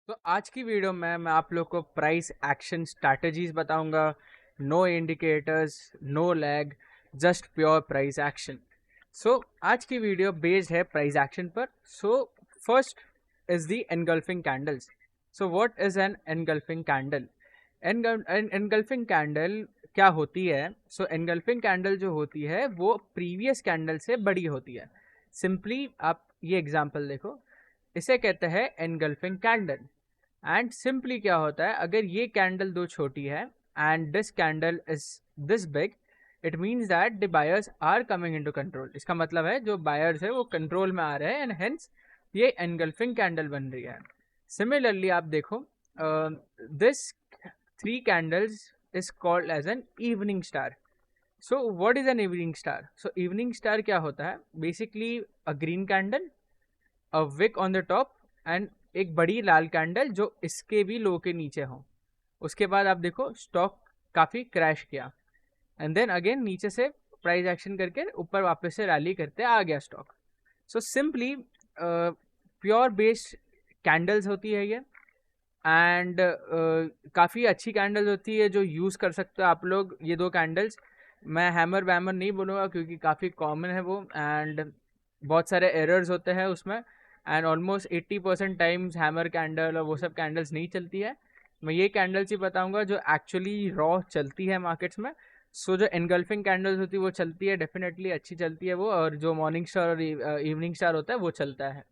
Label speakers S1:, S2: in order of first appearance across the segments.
S1: तो आज की वीडियो में मैं आप लोग को प्राइस एक्शन स्ट्रैटेजीज बताऊंगा। No indicators, no lag, just pure price action. So आज की वीडियो बेस्ड है प्राइस एक्शन पर। So first is the engulfing candles. So what is an engulfing candle? Engulfing candle क्या होती है? सो एनगल्फिंग कैंडल जो होती है वो प्रीवियस कैंडल से बड़ी होती है। सिंपली आप ये एग्जांपल देखो, इसे कहते हैं एनगल्फिंग कैंडल। एंड सिंपली क्या होता है, अगर ये कैंडल दो छोटी है and this candle is this big, it means that the buyers are coming into control. इसका मतलब है जो बायर्स है वो कंट्रोल में आ रहे हैं एंड हेंस ये एनगल्फिंग कैंडल बन रही है। सिमिलरली आप देखो, this three candles is called as an evening star. So what is an evening star? So evening star क्या होता है? Basically a green candle, a wick on the top and एक बड़ी लाल कैंडल जो इसके भी लो के नीचे हो। उसके बाद आप देखो स्टॉक काफ़ी क्रैश किया एंड देन अगेन नीचे से प्राइस एक्शन करके ऊपर वापस से रैली करते आ गया stock. So simply pure based candles होती है ये। एंड काफ़ी अच्छी कैंडल्स होती है जो यूज़ कर सकते हो आप लोग। ये दो कैंडल्स मैं हैमर वैमर नहीं बोलूँगा क्योंकि काफ़ी कॉमन है वो, एंड बहुत सारे एरर्स होते हैं उसमें। And almost 80% times hammer candle और वो सब कैंडल्स नहीं चलती है। मैं ये कैंडल्स ही बताऊंगा जो एक्चुअली रॉ चलती है मार्केट्स में। सो जो एनगल्फिंग कैंडल्स होती है वो चलती है, डेफिनेटली अच्छी चलती है वो, और जो मॉर्निंग स्टार और इवनिंग स्टार होता है वो चलता है।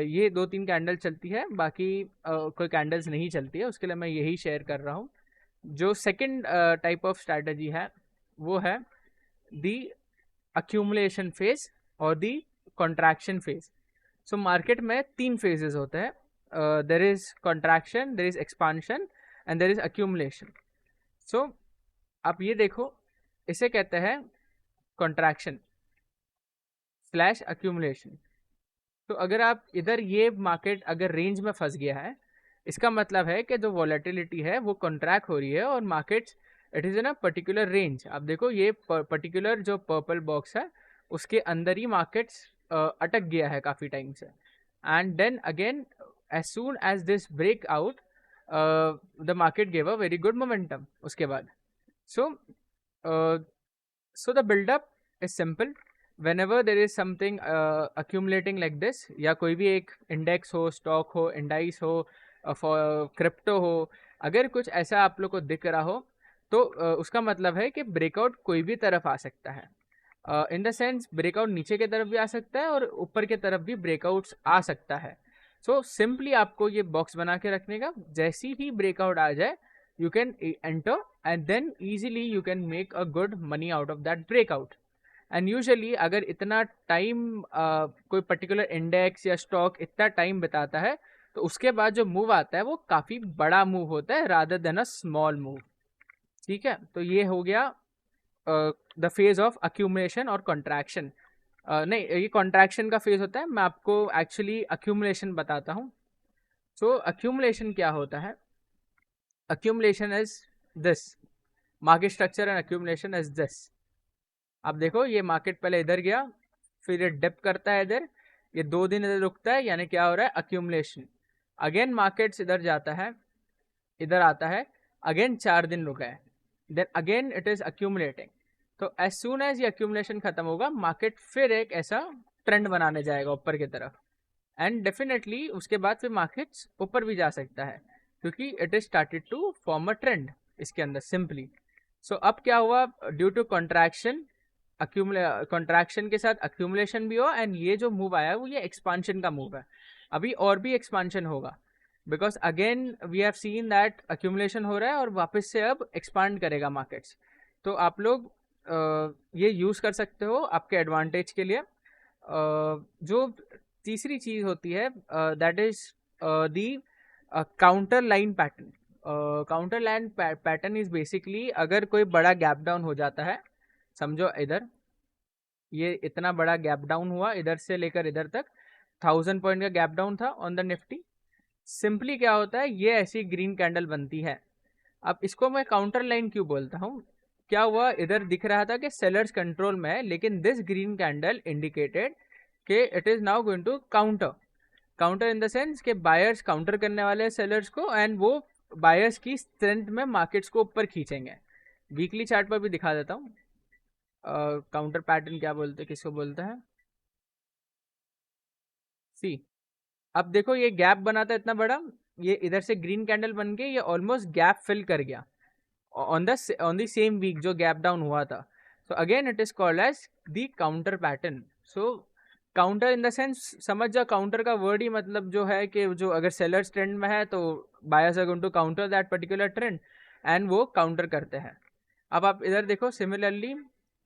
S1: ये दो तीन कैंडल चलती है, बाकी कोई कैंडल्स नहीं चलती है, उसके लिए मैं यही शेयर कर रहा हूँ। जो सेकंड टाइप ऑफ स्ट्रैटेजी है वो है दी अक्यूमुलेशन फेज और the contraction phase. So market में तीन फेजेस होते हैं, there is contraction, there is expansion and there is accumulation. So आप ये देखो, इसे कहते हैं कॉन्ट्रैक्शन स्लैश अक्यूमुलेशन। तो अगर आप इधर ये मार्केट अगर रेंज में फंस गया है, इसका मतलब है कि जो वॉलेटिलिटी है वो कॉन्ट्रैक्ट हो रही है और markets it is in a particular range. आप देखो ये पर्टिकुलर जो पर्पल बॉक्स है उसके अंदर ही मार्केट्स अटक गया है काफ़ी टाइम से। And then again as soon as this break out, the market gave a very good momentum उसके बाद। So the buildup is simple. whenever there is something accumulating like this, या कोई भी एक इंडेक्स हो, स्टॉक हो, indices हो, crypto हो, अगर कुछ ऐसा आप लोग को दिख रहा हो तो उसका मतलब है कि ब्रेकआउट कोई भी तरफ आ सकता है। इन द सेंस ब्रेकआउट नीचे की तरफ भी आ सकता है और ऊपर की तरफ भी ब्रेकआउट्स आ सकता है। सो सिंपली आपको ये बॉक्स बना के रखने का, जैसी ही ब्रेकआउट आ जाए you can enter and then easily you can make a good money out of that breakout. And usually अगर इतना टाइम कोई पर्टिकुलर इंडेक्स या स्टॉक इतना टाइम बिताता है तो उसके बाद जो मूव आता है वो काफ़ी बड़ा मूव होता है rather than a small move. ठीक है, तो ये हो गया द फेज ऑफ अक्यूमुलेशन और कॉन्ट्रैक्शन। नहीं, ये कॉन्ट्रैक्शन का फेज होता है, मैं आपको एक्चुअली अक्यूमुलेशन बताता हूँ। सो अक्यूमुलेशन क्या होता है? Accumulation is this, market structure and accumulation is this. अब देखो ये मार्केट पहले इधर गया, फिर ये डिप करता है इधर, ये 2 दिन इधर रुकता है, यानी क्या हो रहा है? अक्यूमुलेशन। अगेन मार्केट्स इधर जाता है, इधर आता है, अगेन 4 दिन रुका है, then again it is accumulating. तो एज सून एज ये अक्यूमुलेशन खत्म होगा मार्केट फिर एक ऐसा ट्रेंड बनाने जाएगा ऊपर की तरफ, एंड डेफिनेटली उसके बाद फिर मार्केट्स ऊपर भी जा सकता है क्योंकि it is started to form a trend इसके अंदर सिंपली। सो अब क्या हुआ? ड्यू टू कॉन्ट्रैक्शन, कॉन्ट्रैक्शन के साथ अक्यूमुलेशन भी हुआ एंड ये जो मूव आया है वो ये एक्सपांशन का मूव है। अभी और भी एक्सपांशन होगा because again we have seen that accumulation हो रहा है और वापस से अब एक्सपांड करेगा मार्केट्स। तो आप लोग ये यूज़ कर सकते हो आपके एडवांटेज के लिए। जो तीसरी चीज़ होती है that is the counter line pattern. Counter line pattern is basically अगर कोई बड़ा गैप डाउन हो जाता है, समझो इधर ये इतना बड़ा गैप डाउन हुआ इधर से लेकर इधर तक, 1000 पॉइंट का गैप डाउन था ऑन द निफ्टी। सिंपली क्या होता है, ये ऐसी ग्रीन कैंडल बनती है। अब इसको मैं काउंटर लाइन क्यों बोलता हूँ? क्या हुआ, इधर दिख रहा था कि सेलर्स कंट्रोल में है, लेकिन दिस ग्रीन कैंडल इंडिकेटेड कि it is now going to counter. Counter in the sense कि बायर्स काउंटर करने वाले सेलर्स को, एंड वो बायर्स की स्ट्रेंथ में मार्केट्स को ऊपर खींचेंगे। वीकली चार्ट पर भी दिखा देता हूँ काउंटर पैटर्न क्या बोलते, किसको बोलते हैं। सी, अब देखो ये गैप बना था इतना बड़ा, ये इधर से ग्रीन कैंडल बन के ये ऑलमोस्ट गैप फिल कर गया ऑन द सेम वीक जो गैप डाउन हुआ था। So again it is called as the counter pattern. So counter in the sense, समझ जाओ काउंटर का वर्ड ही मतलब जो है कि जो अगर सेलर्स ट्रेंड में है तो buyers are going to counter that particular trend, and वो काउंटर करते हैं। अब आप इधर देखो सिमिलरली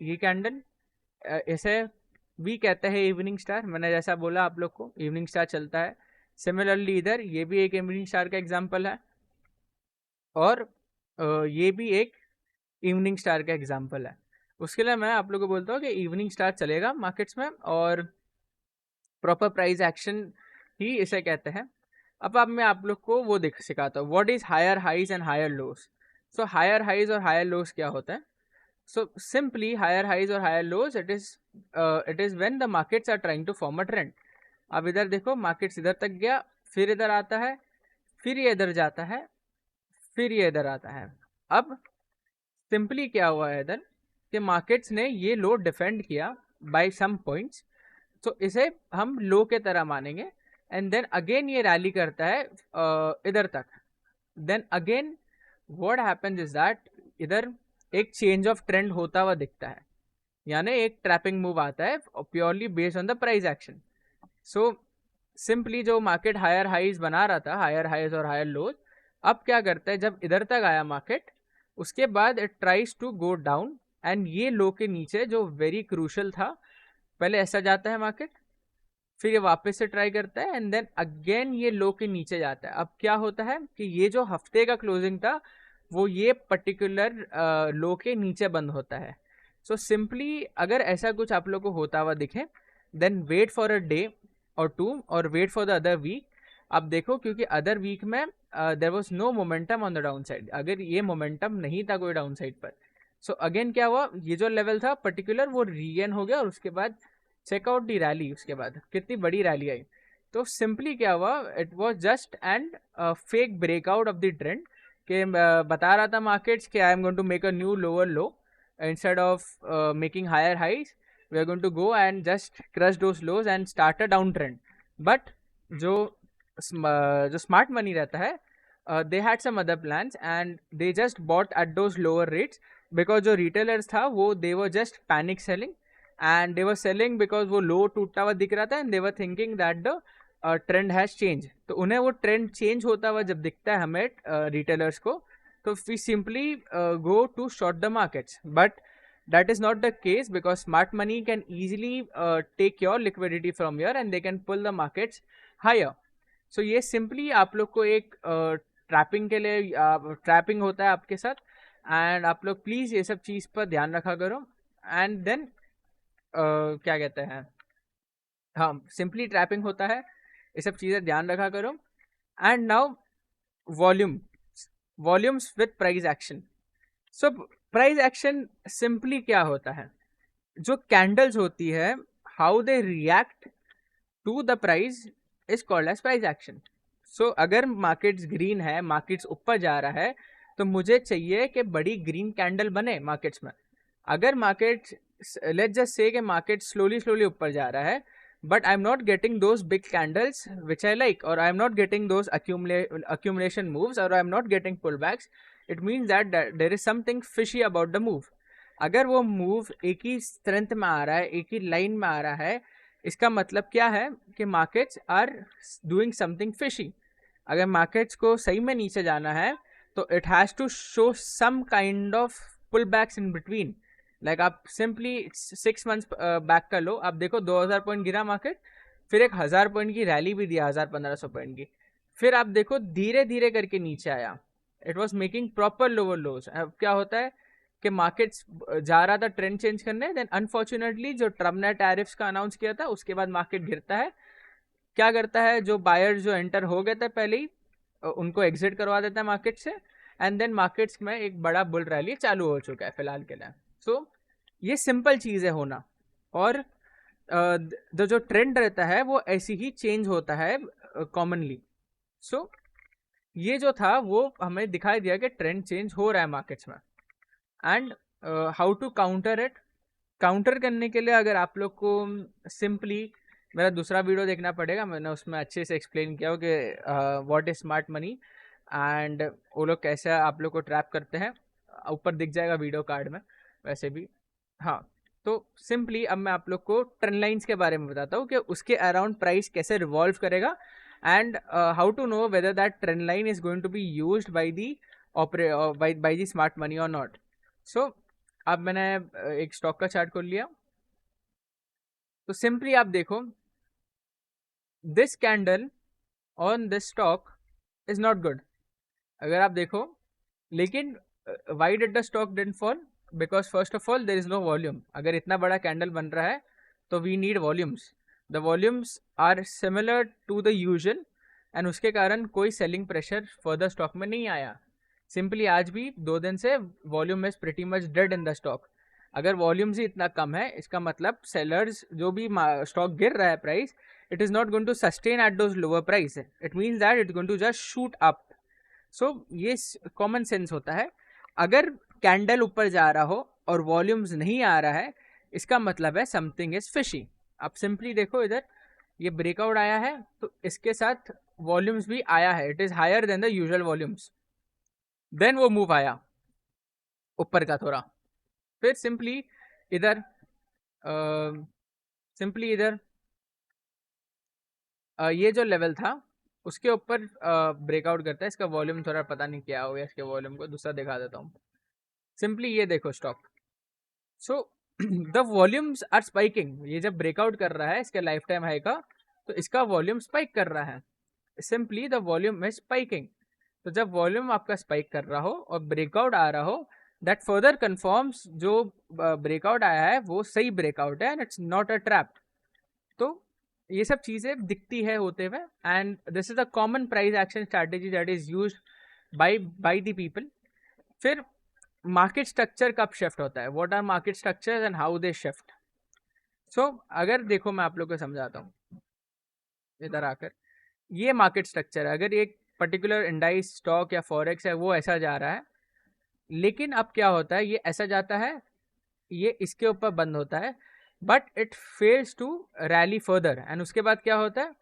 S1: ये कैंडल, इसे भी कहते हैं इवनिंग स्टार, मैंने जैसा बोला आप लोग को इवनिंग स्टार चलता है। सिमिलरली इधर ये भी एक इवनिंग स्टार का एग्जांपल है, और ये भी एक इवनिंग स्टार का एग्जांपल है। उसके लिए मैं आप लोगों को बोलता हूँ कि इवनिंग स्टार चलेगा मार्केट्स में, और प्रॉपर प्राइस एक्शन ही इसे कहते हैं। अब मैं आप लोग को वो सिखाता हूँ what is higher highs and higher lows. So higher highs और हायर लोज क्या होता है। So simply higher highs or higher lows, it is when the markets are trying to form a trend. अब इधर देखो मार्केट्स इधर तक गया, फिर इधर आता है, फिर ये इधर जाता है, फिर ये इधर आता है। अब सिंपली क्या हुआ है इधर कि मार्केट्स ने ये लो डिफेंड किया बाय सम पॉइंट्स, तो इसे हम लो के तरह मानेंगे, एंड देन अगेन ये रैली करता है इधर तक। Then again what happens is that इधर एक चेंज ऑफ ट्रेंड होता हुआ दिखता है, यानी एक ट्रैपिंग मूव आता है purely based on the price action. So simply जो मार्केट हायर हाइज बना रहा था, हायर हाइज और हायर लोज, अब क्या करता है जब इधर तक आया मार्केट, उसके बाद it tries to go down, and ये लो के नीचे जो वेरी क्रूशल था, पहले ऐसा जाता है मार्केट, फिर ये वापस से ट्राई करता है, एंड देन अगेन ये लो के नीचे जाता है। अब क्या होता है कि ये जो हफ्ते का क्लोजिंग था वो ये पर्टिकुलर लो के नीचे बंद होता है। सो सिंपली अगर ऐसा कुछ आप लोग को होता हुआ दिखे, then wait for a day और टू, और wait for the other week. अब देखो क्योंकि अदर वीक में there was no momentum on the down side, अगर ये मोमेंटम नहीं था कोई डाउन साइड पर, सो अगेन क्या हुआ, ये जो लेवल था पर्टिकुलर वो रीगेन हो गया, और उसके बाद चेकआउट दी रैली, उसके बाद कितनी बड़ी रैली आई। तो सिंपली क्या हुआ, it was just and fake breakout of the trend, कि बता रहा था मार्केट्स कि I am going to make a new lower low, instead of making higher highs we are going to go and just crush those lows and start a down trend. But जो smart money रहता है, they had some other plans and they just bought at those lower rates, because जो retailers था वो they were just panic selling, and they were selling because वो low टूटता हुआ दिख रहा था, and they were thinking that the trend has change. तो उन्हें वो ट्रेंड चेंज होता हुआ जब दिखता है हमें रिटेलर्स को, तो we simply go to short the markets. But that is not the case, because smart money can easily take your liquidity from here and they can pull the markets higher. So ये simply आप लोग को एक trapping के लिए trapping होता है आपके साथ, एंड आप लोग प्लीज ये सब चीज पर ध्यान रखा करो। एंड देन क्या कहते हैं, हाँ सिंपली ट्रैपिंग होता है, ये सब चीजें ध्यान रखा करो। And now volumes with price action. So price action simply क्या होता है, जो कैंडल्स होती है, how they react to the price is called as price action. So अगर मार्केट्स ग्रीन है, मार्केट्स ऊपर जा रहा है, तो मुझे चाहिए कि बड़ी ग्रीन कैंडल बने मार्केट्स में। अगर मार्केट लेट्स जस्ट से कि मार्केट स्लोली ऊपर जा रहा है, but I'm not getting those big candles which I like, or I'm not getting those accumulation moves, or I'm not getting pullbacks, it means that there is something fishy about the move. अगर वो move एक ही strength में आ रहा है, एक ही line में आ रहा है, इसका मतलब क्या है कि markets are doing something fishy. अगर मार्केट्स को सही में नीचे जाना है तो it has to show some kind of pull backs in between. Like आप सिंपली 6 मंथ्स बैक कर लो, आप देखो 2000 पॉइंट गिरा मार्केट, फिर एक 1000 पॉइंट की रैली भी दिया, 1500 पॉइंट की, फिर आप देखो धीरे धीरे करके नीचे आया, it was making proper lower लोज। अब क्या होता है कि मार्केट्स जा रहा था ट्रेंड चेंज करने, देन अनफॉर्चुनेटली जो ट्रम्प ने टैरिफ्स का अनाउंस किया था उसके बाद मार्केट गिरता है। क्या करता है, जो बायर्स जो एंटर हो गए थे पहले ही, उनको एग्जिट करवा देता है मार्केट से, एंड देन मार्केट्स में एक बड़ा बुल रैली चालू हो चुका है फिलहाल के लिए। सो ये सिंपल चीज़ है होना, और जो ट्रेंड रहता है वो ऐसी ही चेंज होता है कॉमनली। सो ये जो था वो हमें दिखाई दिया कि ट्रेंड चेंज हो रहा है मार्केट्स में। And how to counter it, counter करने के लिए अगर आप लोग को सिंपली मेरा दूसरा वीडियो देखना पड़ेगा, मैंने उसमें अच्छे से एक्सप्लेन किया हो कि what is smart money and वो लोग कैसे आप लोग को ट्रैप करते हैं, ऊपर दिख जाएगा वीडियो कार्ड में वैसे भी। हाँ, तो सिंपली अब मैं आप लोग को ट्रेंड लाइंस के बारे में बताता हूँ कि उसके अराउंड प्राइस कैसे रिवॉल्व करेगा and how to know whether that trend line is going to be used by the by the smart money और नॉट। सो अब मैंने एक स्टॉक का चार्ट खोल लिया, तो सिंपली आप देखो this candle on this stock is not good. अगर आप देखो, लेकिन why did the stock didn't fall? Because first of all there is no volume. अगर इतना बड़ा कैंडल बन रहा है तो we need volumes, the volumes are similar to the usual and उसके कारण कोई सेलिंग प्रेशर फर्दर स्टॉक में नहीं आया। सिंपली आज भी 2 दिन से volume is pretty much dead in the stock. अगर वॉल्यूम्स ही इतना कम है, इसका मतलब सेलर्स जो भी स्टॉक गिर रहा है price, it is not going to sustain at those lower price. It means that it's going to just shoot up. So ये कॉमन सेंस होता है। अगर कैंडल ऊपर जा रहा हो और वॉल्यूम्स नहीं आ रहा है, इसका मतलब है समथिंग इज फिशी। आप सिंपली देखो इधर, ये ब्रेकआउट आया है तो इसके साथ वॉल्यूम्स भी आया है, it is higher than the usual volumes. Then वो मूव आया ऊपर का थोड़ा, फिर सिंपली इधर ये जो लेवल था उसके ऊपर ब्रेकआउट करता है। इसका वॉल्यूम थोड़ा पता नहीं क्या हो गया, इसके वॉल्यूम को दूसरा दिखा देता हूँ। सिंपली ये देखो stock, so the volumes are spiking. ये जब ब्रेकआउट कर रहा है इसके लाइफ टाइम हाई का, तो इसका वॉल्यूम स्पाइक कर रहा है। Simply the volume is spiking. तो जब वॉल्यूम आपका स्पाइक कर रहा हो और ब्रेकआउट आ रहा हो, दैट फर्दर कन्फर्म्स जो ब्रेकआउट आया है वो सही ब्रेकआउट है and it's not a trap. तो ये सब चीजें दिखती है होते हुए and this is a common price action strategy that is used by the people. फिर मार्केट स्ट्रक्चर कब शिफ्ट होता है, what are market structures and how they shift. So अगर देखो मैं आप लोग को समझाता हूँ, इधर आकर ये मार्केट स्ट्रक्चर है। अगर एक पर्टिकुलर इंडाइस स्टॉक या फॉरेक्स है वो ऐसा जा रहा है, लेकिन अब क्या होता है, ये ऐसा जाता है, ये इसके ऊपर बंद होता है, but it fails to rally further and उसके बाद क्या होता है,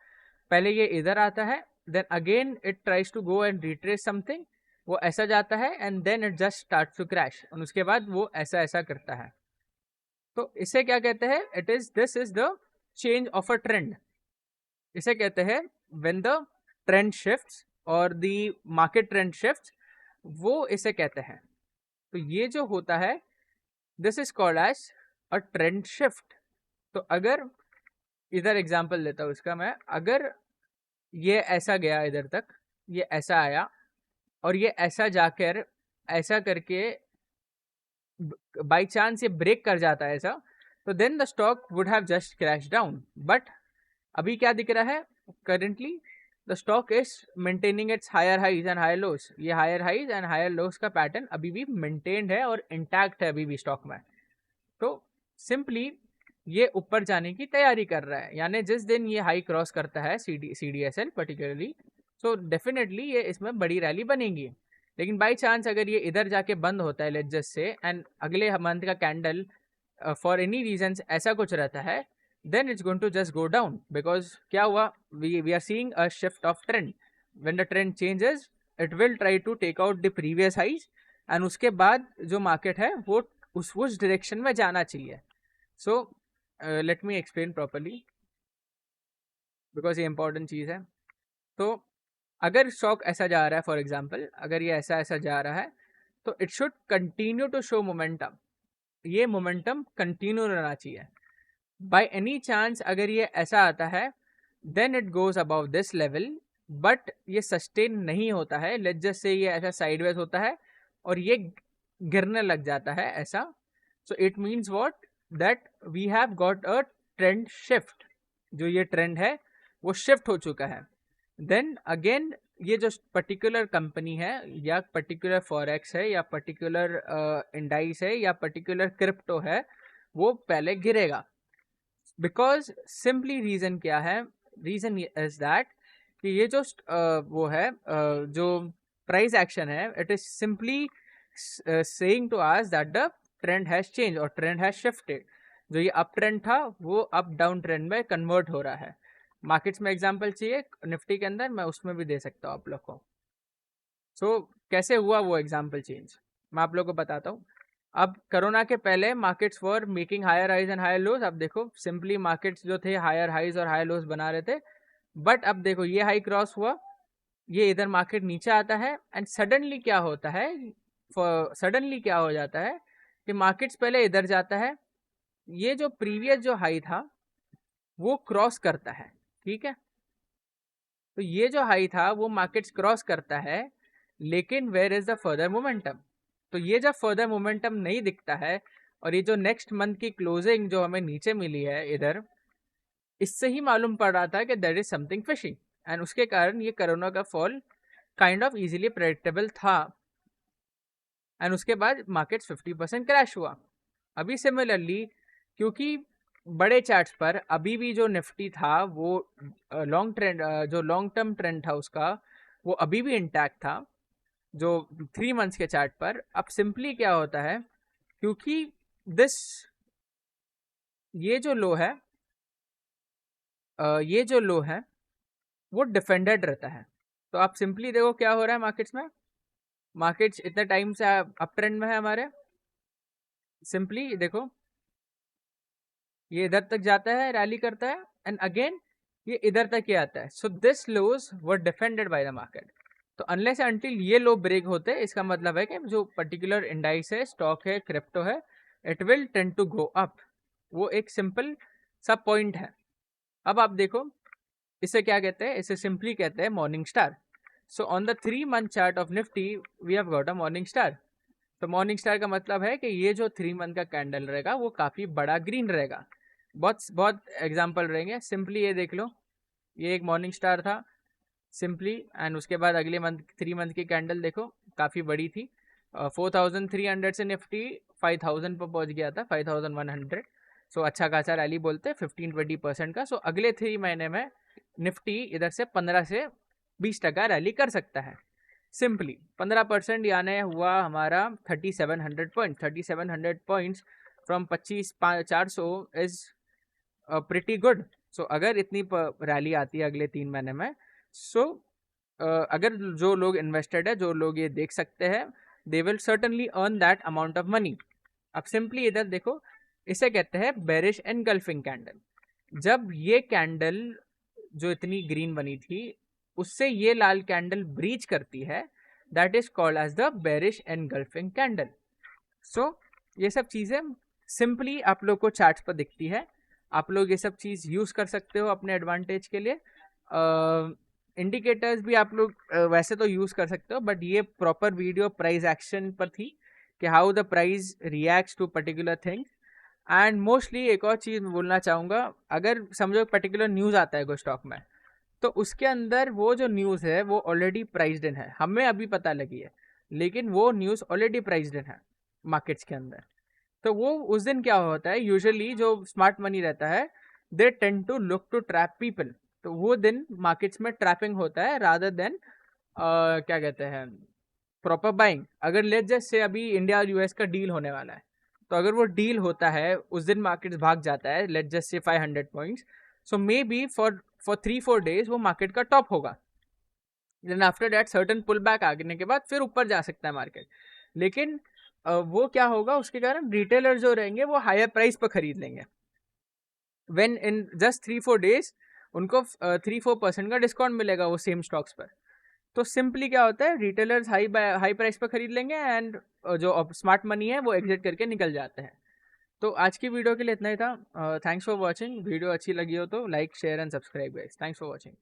S1: पहले ये इधर आता है, then again it tries to go and retrace something, वो ऐसा जाता है and then it just start to crash और उसके बाद वो ऐसा ऐसा करता है। तो इसे क्या कहते हैं, it is this is the change of a trend. इसे कहते हैं व्हेन द ट्रेंड शिफ्ट्स और द मार्केट ट्रेंड शिफ्ट्स, वो इसे कहते हैं। तो ये जो होता है this is called as a trend shift. तो अगर इधर एग्जांपल लेता हूँ इसका मैं, अगर ये ऐसा गया इधर तक, ये ऐसा आया और ये ऐसा जाकर ऐसा करके बाई चांस ये ब्रेक कर जाता है ऐसा, तो then the stock would have just crash down. But अभी क्या दिख रहा है, currently the stock is maintaining its higher highs and higher lows. ये higher highs and higher lows का पैटर्न अभी भी मेंटेन्ड है और इंटैक्ट है अभी भी स्टॉक में। तो सिंपली ये ऊपर जाने की तैयारी कर रहा है, यानी जिस दिन ये हाई क्रॉस करता है CDSL पर्टिकुलरली, सो डेफिनेटली ये इसमें बड़ी रैली बनेगी। लेकिन बाई चांस अगर ये इधर जाके बंद होता है लेट्स जस्ट से, एंड अगले मंथ का कैंडल फॉर एनी रीजन ऐसा कुछ रहता है, then it's going to just go down. Because क्या हुआ, we are seeing a shift of trend. When the trend changes it will try to take out the previous highs and उसके बाद जो market है वो उस डायरेक्शन में जाना चाहिए। So let me explain properly because ये इंपॉर्टेंट चीज़ है। तो अगर स्टॉक ऐसा जा रहा है, फॉर एग्जांपल अगर ये ऐसा ऐसा जा रहा है, तो it should continue to show momentum. ये मोमेंटम कंटिन्यू रहना चाहिए। बाय एनी चांस अगर ये ऐसा आता है, then it goes about this level, but ये सस्टेन नहीं होता है, लेट्स जस्ट से ये ऐसा साइडवेज होता है और ये गिरने लग जाता है ऐसा, so it means what, that we have got a trend shift. जो ये ट्रेंड है वो शिफ्ट हो चुका है। देन अगेन ये जो पर्टिकुलर कंपनी है या पर्टिकुलर फॉरेक्स है या पर्टिकुलर इंडाइस है या पर्टिकुलर क्रिप्टो है, वो पहले गिरेगा। बिकॉज सिंपली रीजन क्या है, रीजन इज दैट कि ये जो वो है जो प्राइस एक्शन है, it is simply saying to us that the trend has change और ट्रेंड हैज शिफ्टेड। जो ये अप ट्रेंड था वो अप डाउन ट्रेंड में कन्वर्ट हो रहा है। मार्केट्स में एग्जांपल चाहिए निफ्टी के अंदर, मैं उसमें भी दे सकता हूँ आप लोग को। सो कैसे हुआ वो एग्जांपल चेंज, मैं आप लोग को बताता हूँ। अब कोरोना के पहले markets were making higher highs and higher lows. अब देखो सिंपली मार्केट्स जो थे हायर हाइज और हायर लोज बना रहे थे, बट अब देखो ये हाई क्रॉस हुआ, ये इधर मार्केट नीचे आता है एंड सडनली क्या होता है, सडनली क्या हो जाता है कि मार्केट्स पहले इधर जाता है, ये जो प्रीवियस जो हाई था वो क्रॉस करता है, ठीक है। तो ये जो हाई था वो मार्केट्स क्रॉस करता है, लेकिन where is the further momentum. तो ये जब फर्दर मोमेंटम नहीं दिखता है और ये जो नेक्स्ट मंथ की क्लोजिंग जो हमें नीचे मिली है इधर, इससे ही मालूम पड़ रहा था कि there is something fishing, and उसके कारण ये कोरोना का fall kind of easily predictable था। एंड उसके बाद मार्केट्स 50% क्रैश हुआ। अभी सिमिलरली क्योंकि बड़े चार्ट्स पर अभी भी जो निफ्टी था वो लॉन्ग ट्रेंड, जो लॉन्ग टर्म ट्रेंड था उसका वो अभी भी इंटैक्ट था जो 3 मंथ्स के चार्ट पर। अब सिंपली क्या होता है, क्योंकि दिस ये जो लो है, ये जो लो है वो डिफेंडेड रहता है। तो आप सिंपली देखो क्या हो रहा है मार्केट्स में, मार्केट्स इतने टाइम से अप ट्रेंड में है हमारे। सिंपली देखो ये इधर तक जाता है, रैली करता है एंड अगेन ये इधर तक ही आता है। So this lows were defended by the market. तो अनलेस अंटिल ये लो ब्रेक होते, इसका मतलब है कि जो पर्टिकुलर इंडाइस है, स्टॉक है, क्रिप्टो है, it will tend to go up. वो एक सिंपल सा पॉइंट है। अब आप देखो इसे क्या कहते हैं, इसे सिंपली कहते हैं morning star. So on the 3 month chart of Nifty we have got a morning star. तो मॉर्निंग स्टार का मतलब है कि ये जो 3 मंथ का कैंडल रहेगा वो काफी बड़ा ग्रीन रहेगा। बहुत बहुत एग्जाम्पल रहेंगे, सिंपली ये देख लो, ये एक मॉर्निंग स्टार था सिंपली, एंड उसके बाद अगले मंथ 3 मंथ की कैंडल देखो काफ़ी बड़ी थी। 4300 से निफ्टी 5000 पर पहुंच गया था, 5100। सो अच्छा खासा रैली बोलते हैं 15-20% का। सो अगले 3 महीने में निफ्टी इधर से 15 से 20% रैली कर सकता है। सिंपली 15% यानी हुआ हमारा 3700 point. 3700 points from 25,400 is pretty good. So अगर इतनी रैली आती है अगले 3 महीने में, सो अगर जो लोग इन्वेस्टेड है, जो लोग ये देख सकते हैं, they will certainly earn that amount of money. अब सिंपली इधर देखो, इसे कहते हैं बेरिश एनगल्फिंग कैंडल। जब ये कैंडल जो इतनी ग्रीन बनी थी उससे ये लाल कैंडल ब्रीच करती है, that is called as the bearish engulfing candle. So ये सब चीज़ें सिंपली आप लोग को चार्ट्स पर दिखती है, आप लोग ये सब चीज़ यूज़ कर सकते हो अपने एडवांटेज के लिए। इंडिकेटर्स भी आप लोग वैसे तो यूज़ कर सकते हो, बट ये प्रॉपर वीडियो प्राइस एक्शन पर थी कि how the price reacts to particular things. And mostly एक और चीज़ बोलना चाहूँगा, अगर समझो पर्टिकुलर न्यूज़ आता है कोई स्टॉक में, तो उसके अंदर वो जो न्यूज़ है वो ऑलरेडी प्राइस्ड इन है, हमें अभी पता लगी है, लेकिन वो न्यूज़ ऑलरेडी प्राइस्ड इन है मार्केट्स के अंदर। तो वो उस दिन क्या होता है, यूजुअली जो स्मार्ट मनी रहता है they tend to look to trap people. तो वो दिन मार्केट्स में ट्रैपिंग होता है रादर देन क्या कहते हैं प्रॉपर बाइंग। अगर लेट्स जस्ट से अभी इंडिया और यूएस का डील होने वाला है, तो अगर वो डील होता है उस दिन मार्केट्स भाग जाता है, let's just say 500 points. So maybe for 3-4 days वो मार्केट का टॉप होगा, then after that certain pull back आने के बाद फिर ऊपर जा सकता है मार्केट। लेकिन वो क्या होगा, उसके कारण रिटेलर जो रहेंगे वो हायर प्राइस पर खरीद लेंगे। व्हेन इन जस्ट 3-4 डेज उनको 3-4% का डिस्काउंट मिलेगा वो सेम स्टॉक्स पर। तो सिंपली क्या होता है, रिटेलर्स हाई प्राइस पर खरीद लेंगे एंड जो स्मार्ट मनी है वो एग्जिट करके निकल जाते हैं। तो आज की वीडियो के लिए इतना ही था। Thanks for watching. वीडियो अच्छी लगी हो तो like, share and subscribe guys. Thanks for watching.